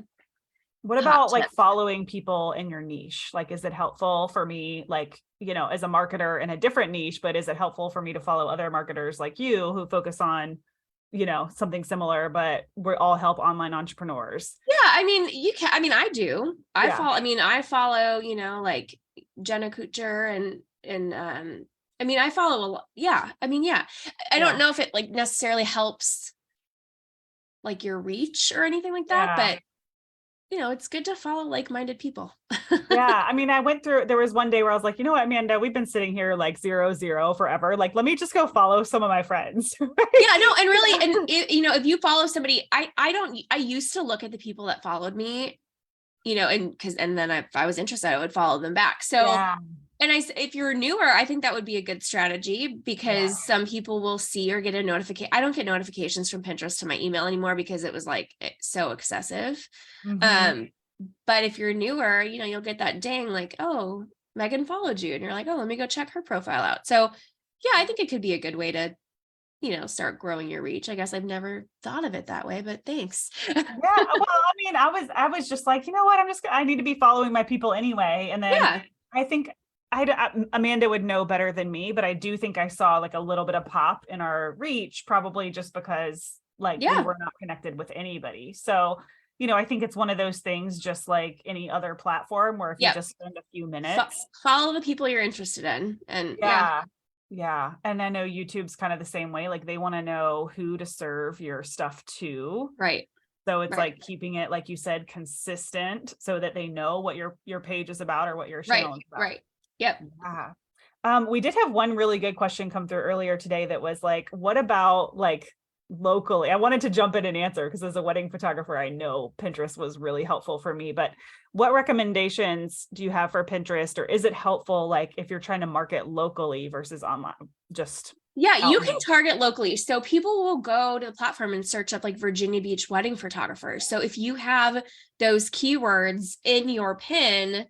What about following people in your niche? Is it helpful for me, as a marketer in a different niche, but is it helpful for me to follow other marketers like you who focus on, something similar, but we all help online entrepreneurs? Yeah. You can, I do. I follow, Jenna Kutcher and I follow a lot. Yeah. I don't know if it necessarily helps your reach or anything like that, but it's good to follow like-minded people. Yeah. I mean, there was one day where I was like, you know what, Amanda, we've been sitting here like 0, 0 forever. Like, let me just go follow some of my friends. Yeah, no, and really, and if you follow somebody, I used to look at the people that followed me, and then if I was interested, I would follow them back. So, Yeah. and if you're newer, I think that would be a good strategy, because some people will see or get a notification. I don't get notifications from Pinterest to my email anymore because it was like so excessive. Mhm. But if you're newer, you'll get that ding like, oh, Megan followed you. And you're like, oh, let me go check her profile out. So yeah, I think it could be a good way to, start growing your reach. I guess I've never thought of it that way, but thanks. Yeah. Well, I mean, I was just like, you know what? I need to be following my people anyway. And then Yeah. I think Amanda would know better than me, but I do think I saw like a little bit of pop in our reach, probably just because like we Yeah. were not connected with anybody. So, I think it's one of those things, just like any other platform, where if you Yep. just spend a few minutes. Follow the people you're interested in. And yeah. Yeah. Yeah. And I know YouTube's kind of the same way. Like they want to know who to serve your stuff to. Right. So it's Right. like keeping it, like you said, consistent so that they know what your page is about or what your Right. channel is about. Right. Yep. Yeah. We did have one really good question come through earlier today that was like, what about like locally? I wanted to jump in and answer because as a wedding photographer, I know Pinterest was really helpful for me, but what recommendations do you have for Pinterest, or is it helpful like if you're trying to market locally versus online? Just Yeah, help you can me. target locally. So people will go to the platform and search up like Virginia Beach wedding photographers. So if you have those keywords in your pin,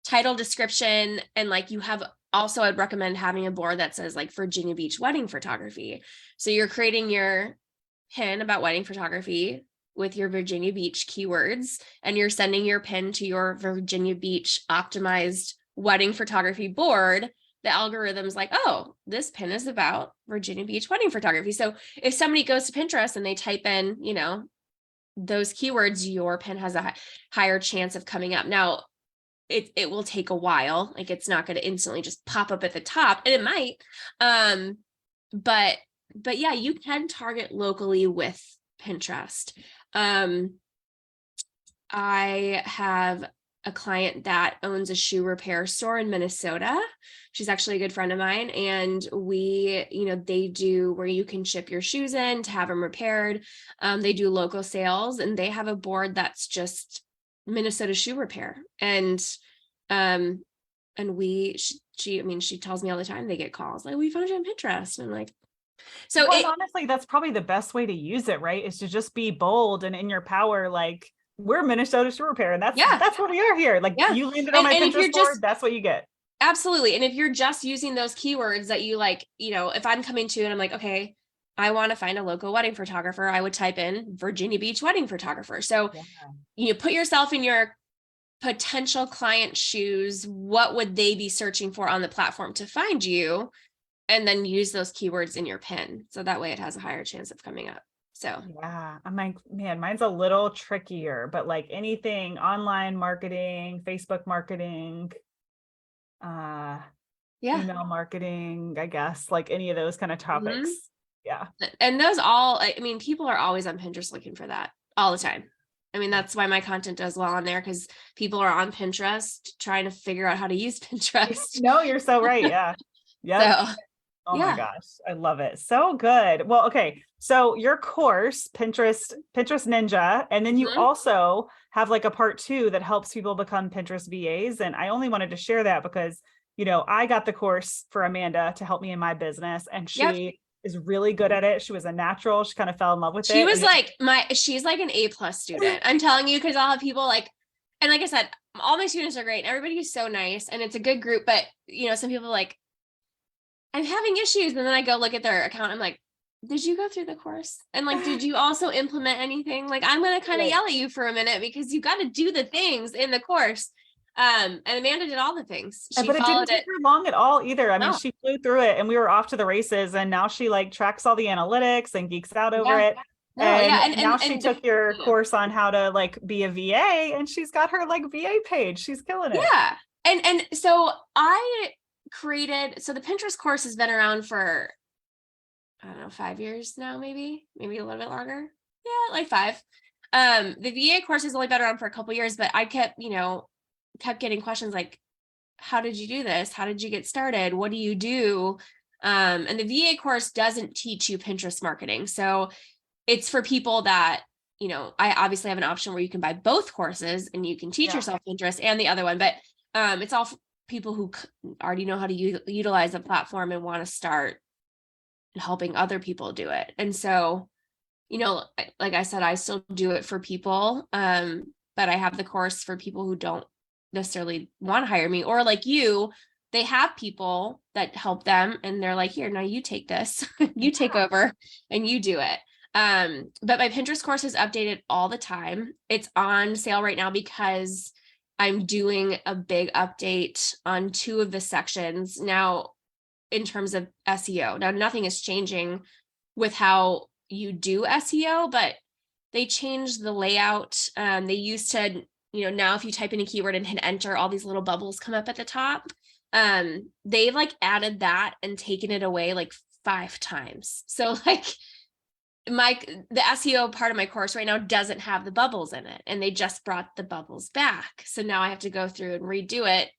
title, description, and like you have also, I'd recommend having a board that says like Virginia Beach wedding photography. So you're creating your pin about wedding photography with your Virginia Beach keywords, and you're sending your pin to your Virginia Beach optimized wedding photography board. The algorithm's like, oh, this pin is about Virginia Beach wedding photography. So if somebody goes to Pinterest and they type in, those keywords, your pin has a higher chance of coming up. Now, it will take a while. Like it's not going to instantly just pop up at the top, and it might. But yeah, you can target locally with Pinterest. I have a client that owns a shoe repair store in Minnesota. She's actually a good friend of mine, and they do where you can ship your shoes in to have them repaired. They do local sales, and they have a board that's just Minnesota shoe repair. And she tells me all the time they get calls like, we found you on Pinterest. And I'm like, so Well, honestly, that's probably the best way to use it, right? Is to just be bold and in your power. Like we're Minnesota Shoe Repair, and that's what we are here. Like you landed on my Pinterest board, that's what you get. Absolutely. And if you're just using those keywords that you like, if I'm coming to and I'm like, okay, I want to find a local wedding photographer, I would type in Virginia Beach wedding photographer. So you put yourself in your potential client shoes. What would they be searching for on the platform to find you? And then use those keywords in your pin. So that way it has a higher chance of coming up. So yeah, I'm like, man, mine's a little trickier, but like anything online marketing, Facebook marketing, email marketing, I guess, like any of those kind of topics. Yeah. And people are always on Pinterest looking for that all the time. I mean, that's why my content does well on there, because people are on Pinterest trying to figure out how to use Pinterest. No, you're so right. Yeah. Yeah. So, oh my gosh, I love it. So good. Well, okay. So your course, Pinterest Ninja, and then you also have like a part 2 that helps people become Pinterest VAs. And I only wanted to share that because, I got the course for Amanda to help me in my business, and she is really good at it. She was a natural. She kind of fell in love with it. She was like she's like an A+ student. I'm telling you, because I'll have people like, and like I said, all my students are great. Everybody is so nice, and it's a good group. But some people are like, I'm having issues, and then I go look at their account. I'm like, did you go through the course? And like, did you also implement anything? Like, I'm going to kind of yell at you for a minute because you got to do the things in the course. And Amanda did all the things. But it didn't take her long at all either. I mean, she flew through it and we were off to the races, and now she like tracks all the analytics and geeks out over it. And now she took your course on how to like be a VA, and she's got her like VA page. She's killing it. Yeah. And so I created, so the Pinterest course has been around for, I don't know, 5 years now, maybe a little bit longer. Yeah, like 5. The VA course has only been around for a couple years, but I kept getting questions like, how did you do this? How did you get started? What do you do? And the VA course doesn't teach you Pinterest marketing. So it's for people that, I obviously have an option where you can buy both courses and you can teach yourself Pinterest and the other one, but it's all people who already know how to utilize a platform and want to start helping other people do it. And so, like I said, I still do it for people. But I have the course for people who don't necessarily want to hire me, or like you, they have people that help them and they're like, here, now you take this, you take over and you do it. But my Pinterest course is updated all the time. It's on sale right now because I'm doing a big update on 2 of the sections now in terms of SEO. Now, nothing is changing with how you do SEO, but they changed the layout. They used to, now if you type in a keyword and hit enter, all these little bubbles come up at the top. They've like added that and taken it away like 5 times. So like the SEO part of my course right now doesn't have the bubbles in it, and they just brought the bubbles back. So now I have to go through and redo it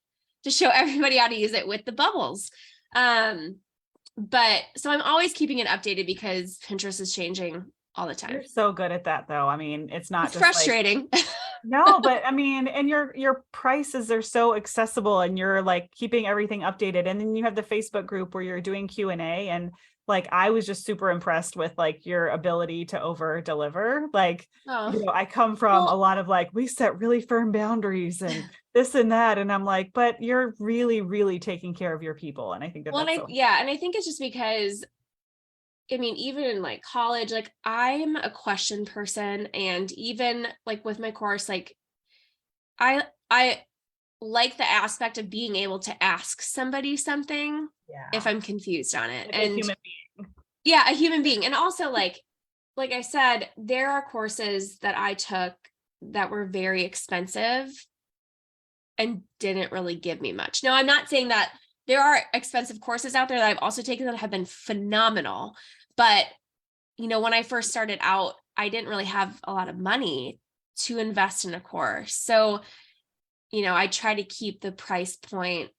to show everybody how to use it with the bubbles. But so I'm always keeping it updated because Pinterest is changing all the time. You're so good at that though. I mean, it's not It's just frustrating. Like, no, but I mean, and your prices are so accessible and you're like keeping everything updated. And then you have the Facebook group where you're doing Q&A, and like, I was just super impressed with like your ability to over deliver. Like, I come from a lot of like, we set really firm boundaries and this and that. And I'm like, but you're really, really taking care of your people. And I think that and I think it's just because, I mean, even in like college, like I'm a question person, and even like with my course, like I like the aspect of being able to ask somebody something if I'm confused on it. Like and a human being. Yeah, a human being. And also like I said, there are courses that I took that were very expensive and didn't really give me much. Now, I'm not saying that there are expensive courses out there that I've also taken that have been phenomenal. But, when I first started out, I didn't really have a lot of money to invest in a course. So, I try to keep the price point,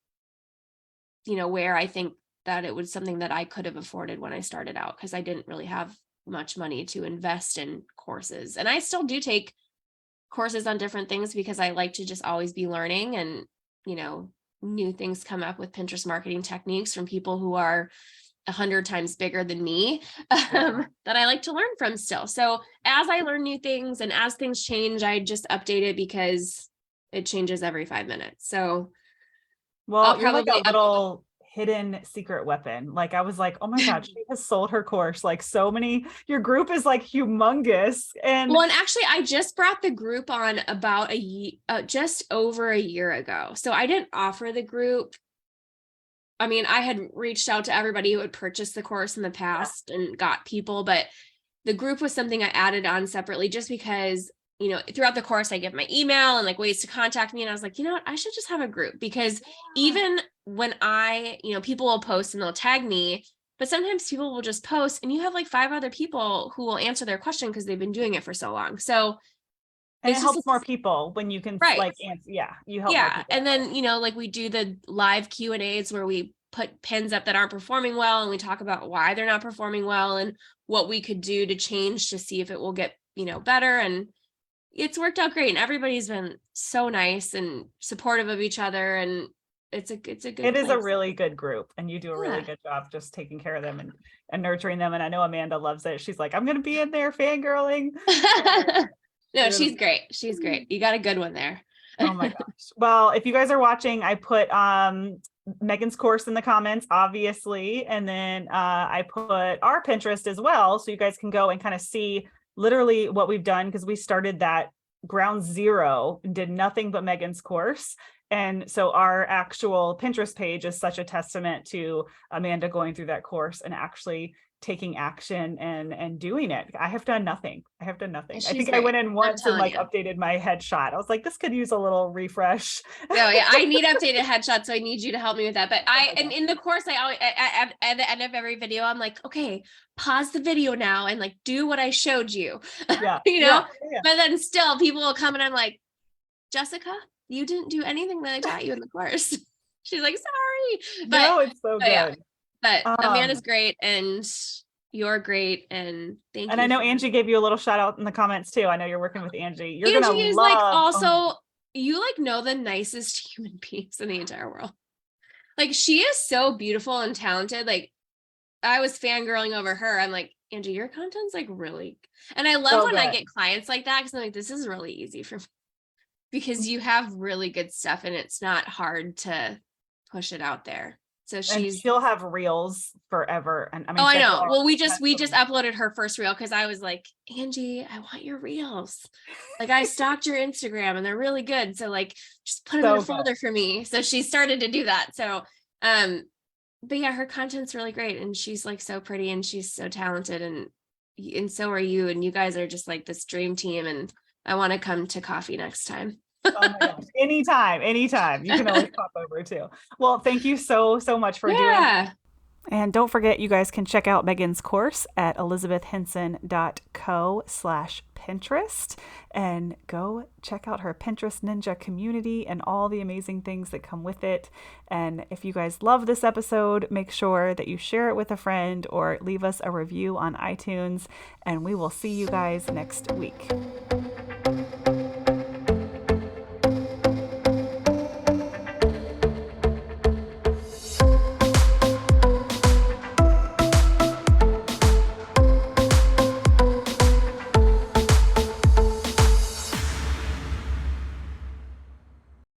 where I think that it was something that I could have afforded when I started out, because I didn't really have much money to invest in courses. And I still do take courses on different things because I like to just always be learning, and, new things come up with Pinterest marketing techniques from people who are 100 times bigger than me that I like to learn from still. So as I learn new things and as things change, I just update it because it changes every 5 minutes. So well, you're like a little hidden secret weapon. Like, I was like, oh my God, she has sold her course. Like, so many, your group is like humongous. And actually, I just brought the group on about just over a year ago. So I didn't offer the group. I mean, I had reached out to everybody who had purchased the course in the past and got people, but the group was something I added on separately just because, throughout the course, I give my email and like ways to contact me. And I was like, you know what, I should just have a group, because even when people will post and they'll tag me, but sometimes people will just post and you have like 5 other people who will answer their question because they've been doing it for so long. So it helps more people when you can like answer. Yeah, you help more people. And then, like we do the live Q&As where we put pins up that aren't performing well, and we talk about why they're not performing well and what we could do to change to see if it will get, better. And it's worked out great. And everybody's been so nice and supportive of each other. And it's a good It is a really good group, and you do a really good job just taking care of them and nurturing them. And I know Amanda loves it. She's like, I'm going to be in there fangirling. No, she's great. She's great. You got a good one there. Oh my gosh. Well, if you guys are watching, I put Megan's course in the comments, obviously. And then I put our Pinterest as well. So you guys can go and kind of see literally what we've done, because we started that ground zero and did nothing but Megan's course. And so our actual Pinterest page is such a testament to Amanda going through that course and actually taking action and doing it. I have done nothing. I think great. I went in once and like you. updated my headshot. I was like, this could use a little refresh. No, yeah, I need updated headshots, so I need you to help me with that. But and in the course, I always at the end of every video, I'm like, okay, pause the video now and like do what I showed you. Yeah. Yeah. But then still people will come and I'm like, Jessica, you didn't do anything that I taught you in the course. She's like, sorry. But no, it's so good. Yeah. But Amanda's great and you're great, and thank you. And I know Angie gave you a little shout out in the comments too. I know you're working with Angie. Angie is like also you like know the nicest human beings in the entire world. Like she is so beautiful and talented. Like I was fangirling over her. I'm like, Angie, your content's like really, and I love when I get clients like that because I'm like, this is really easy for me because you have really good stuff and it's not hard to push it out there. So she'll have reels forever. And I mean, I know. Well, we just uploaded her first reel because I was like, Angie, I want your reels. Like I stalked your Instagram and they're really good. So like just put them in a folder for me. So she started to do that. So but yeah, her content's really great and she's like so pretty and she's so talented and so are you. And you guys are just like this dream team. And I want to come to coffee next time. Oh my gosh. Anytime. You can always pop over too. Well, thank you so much for doing it. And don't forget, you guys can check out Megan's course at elizabethhenson.co/Pinterest and go check out her Pinterest Ninja community and all the amazing things that come with it. And if you guys love this episode, make sure that you share it with a friend or leave us a review on iTunes, and we will see you guys next week.